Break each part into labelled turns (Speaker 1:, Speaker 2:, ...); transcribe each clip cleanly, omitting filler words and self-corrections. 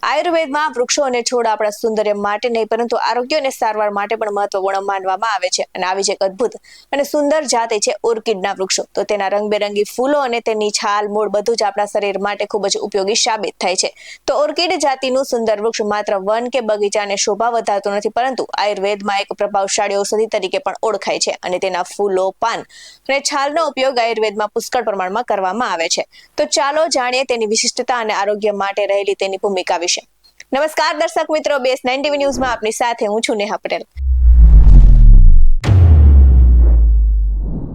Speaker 1: આયુર્વેદમાં વૃક્ષો અને છોડ આપણા સૌંદર્ય માટે નહીં પરંતુ આરોગ્ય અને સારવાર માટે પણ મહત્વપૂર્ણ માનવામાં આવે છે અને આવી જ એક અદ્ભુત અને સુંદર જાતિ છે ઓર્કિડના વૃક્ષો. તો તેના રંગબેરંગી ફૂલો અને તેની છાલ મૂળ બધું જ આપણા શરીર માટે ખૂબ જ ઉપયોગી સાબિત થાય છે. તો ઓર્કિડ જાતિનું સુંદર વૃક્ષ માત્ર વન કે બગીચાને શોભા વધારતું નથી પરંતુ આયુર્વેદમાં એક પ્રભાવશાળી ઔષધિ તરીકે પણ ઓળખાય છે અને તેના ફૂલો, પાન અને છાલનો ઉપયોગ આયુર્વેદમાં પુષ્કળ પ્રમાણમાં કરવામાં આવે છે. તો ચાલો જાણીએ તેની વિશિષ્ટતા અને આરોગ્ય માટે રહેલી તેની ભૂમિકા વિશે. નમસ્કાર દર્શક મિત્રો, BS9 TV ન્યૂઝમાં આપની સાથે હું છું નેહા પટેલ.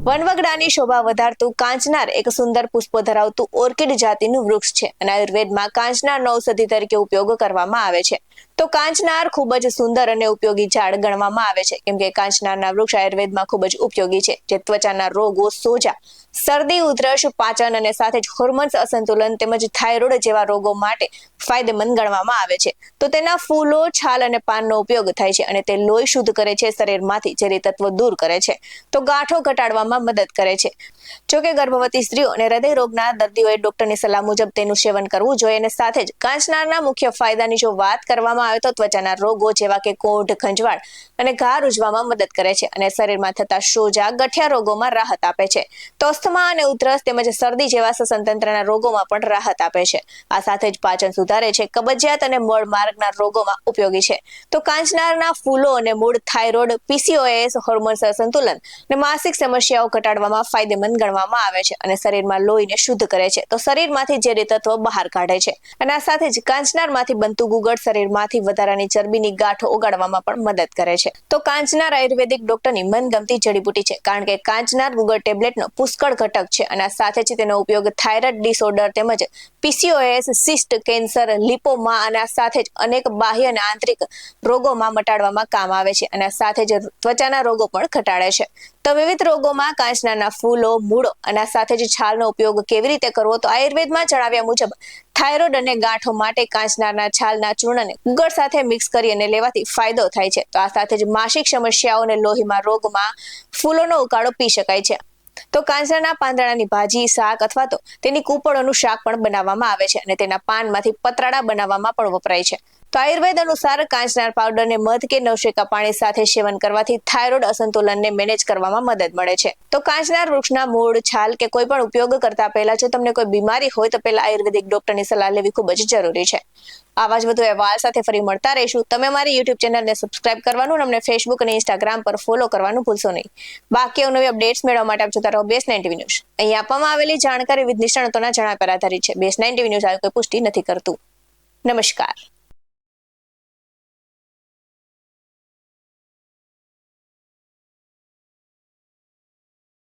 Speaker 1: વનવગડાની શોભા વધારતું કાંચનાર એક સુંદર પુષ્પો ધરાવતું ઓર્કિડ જાતિનું વૃક્ષ છે અને આયુર્વેદમાં કાંચનારનો ઔષધિ તરીકે ઉપયોગ કરવામાં આવે છે. તો કાંચનાર ખૂબ જ સુંદર અને ઉપયોગી ઝાડ ગણવામાં આવે છે કેમ કે કાંચનારના વૃક્ષ આયુર્વેદમાં ખૂબ જ ઉપયોગી છે જે ત્વચાના રોગો, સોજા, શરદી, ઉધરસ, પાચન અને સાથે જ હોર્મોન્સ અસંતુલન તેમજ થાઇરોઇડ જેવા રોગો માટે ફાયદેમંદ ગણવામાં આવે છે. તો તેના ફૂલો, છાલ અને પાનનો ઉપયોગ થાય છે અને તે લોહી શુદ્ધ કરે છે, શરીરમાંથી ઝેરી તત્વો દૂર કરે છે, તો ગાંઠો ઘટાડવામાં મદદ કરે છે. જોકે ગર્ભવતી સ્ત્રીઓ અને હૃદય રોગના દર્દીઓએ ડોક્ટરની સલાહ મુજબ તેનું સેવન કરવું જોઈએ અને સાથે જ કાંચનારના મુખ્ય ફાયદાની જો વાત કરવામાં આવે તો ત્વચાના રોગો જેવા કે કોઢ, ખંજવાળ અને ઘા રૂઝવામાં મદદ કરે છે અને શરીરમાં થતા સોજા, ગઠિયા રોગોમાં રાહત આપે છે. તો અસ્થમા અને ઉધરસ તેમજ શરદી જેવા શ્વસન તંત્રના રોગોમાં પણ રાહત આપે છે. આ સાથે જ પાચન સુધારે છે, કબજિયાત અને મળ માર્ગના રોગોમાં ઉપયોગી છે. તો કાંચનારના ફૂલો અને મૂળ થાઇરોઇડ, PCOS, હોર્મોન્સ અસંતુલન અને માસિક સમસ્યાઓ ઘટાડવામાં ફાયદેમંદ ગણવામાં આવે છે અને શરીરમાં લોહીને શુદ્ધ કરે છે, તો શરીરમાંથી ઝેરી તત્વો બહાર કાઢે છે અને આ સાથે જ કાંચનારમાંથી બનતું ગુગળ શરીરમાંથી વધારાની ચરબીની ગાંઠો ઓગાળવામાં પણ મદદ કરે છે. તો કાંચનાર આયુર્વેદિક ડોક્ટરની મનગમતી જડીબુટી છે કારણ કે કાંચનાર ગુગળ ટેબ્લેટનો પુષ્કળ ઘટક છે અને આ સાથે જ તેનો ઉપયોગ થાઇરોઇડ ડિસઓર્ડર તેમજ PCOS, સિસ્ટ, કેન્સર, લિપોમા અને આ સાથે જ અનેક બાહ્ય અને આંતરિક રોગોમાં મટાડવામાં કામ આવે છે અને આ સાથે જ ત્વચાના રોગો પણ ઘટાડે છે. તો વિવિધ રોગોમાં કાંચનારના ફૂલો, મૂળો અને આ સાથે જ છાલનો ઉપયોગ કેવી રીતે કરવો, તો આયુર્વેદમાં જણાવ્યા મુજબ થાઇરોઇડ અને ગાંઠો માટે કાંચનારના છાલના ચૂર્ણને ગુગળ સાથે મિક્સ કરી અને લેવાથી ફાયદો થાય છે. તો આ સાથે જ માસિક સમસ્યાઓ અને લોહીમાં રોગમાં ફૂલોનો ઉકાળો પી શકાય છે. તો કાંચનારના પાંદડાની ભાજી, શાક અથવા તો તેની કૂપળોનું શાક પણ બનાવવામાં આવે છે અને તેના પાનમાંથી પતરાળા બનાવવામાં પણ વપરાય છે. તો આયુર્વેદ અનુસાર કાંચનાર પાવડરને મધ કે નવશેકા પાણી સાથે સેવન કરવાથી થાઇરોઇડ અસંતુલનને મેનેજ કરવામાં મદદ મળે છે. તો કાંચનાર વૃક્ષના મૂળ, છાલ કે કોઈ પણ ઉપયોગ કરતા પહેલા જો તમને કોઈ બીમારી હોય તો પહેલા આયુર્વેદિક ડોક્ટરની સલાહ લેવી ખૂબ જ જરૂરી છે. આવા જ વધુ અહેવાલ સાથે ફરી મળતા રહીશું. તમે અમારી YouTube ચેનલને સબસ્ક્રાઇબ કરવાનું અને અમને Facebook અને Instagram પર ફોલો કરવાનું ભૂલશો નહીં. બાકી નવી અપડેટ્સ મેળવવા માટે આપ જોતા રહો BS9 TV ન્યૂઝ. અહીં આપવામાં આવેલી જાણકારી વિવિધ નિષ્ણાતોના જણાવ્યા પર આધારિત છે. BS9 TV ન્યૂઝ આવી કોઈ પુષ્ટિ નથી કરતું. નમસ્કાર.